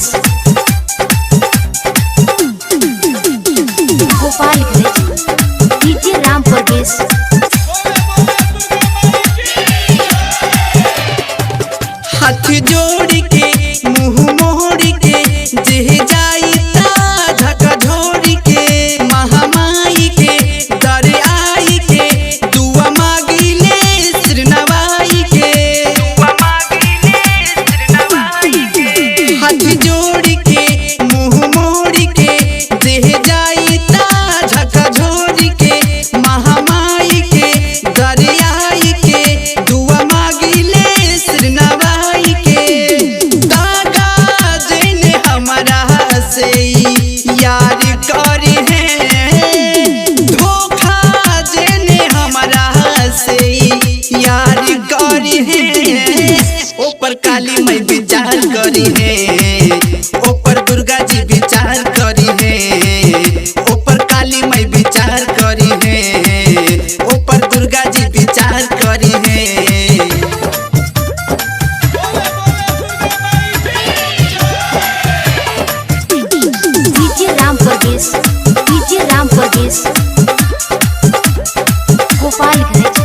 परदेश गोपालगंज डीजे राम परदेश। हाथ जोड़ के मुँह मोड़ के जे जाई धक्का झोड़ के महामाई के दर आई के दुआ मांगिले सिर नवाई के हाथ जोड़ के मुँह मोड़ के जे जाई धक्का झोड़ के महामाई के दर आई के दुआ मांगिले सिर नवाई के दागा जेने हमारा से यार कर है धोखा जेने हमारा से यार कर है ऊपर काली माई विचार करी है ऊपर दुर्गा जी विचार करी है ऊपर काली माई विचार करी है ऊपर दुर्गा जी विचार करी है। डीजे राम परदेश गोपालगंज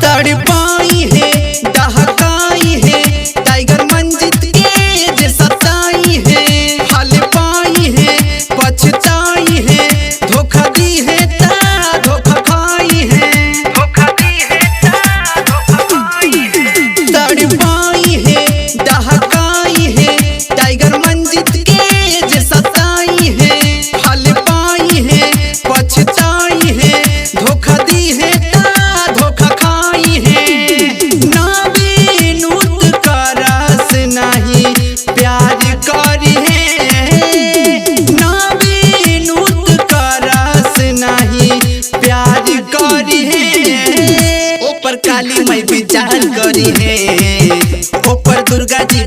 तड़पाई है दहकाई है टाइगर मंजित के जे सताई है हल पाई है पछताई है धोखा दी है ता धोखा खाई है तड़पाई है दहकाई है टाइगर मंजित के जे सताई है हल पाई है पछताई है धोखा दी है ता धोखा खाई है ना बेनूत करस नहीं प्यार करी है ना बेनूत करस नहीं प्यार करी है ऊपर काली माई विचार करी है ऊपर दुर्गा जी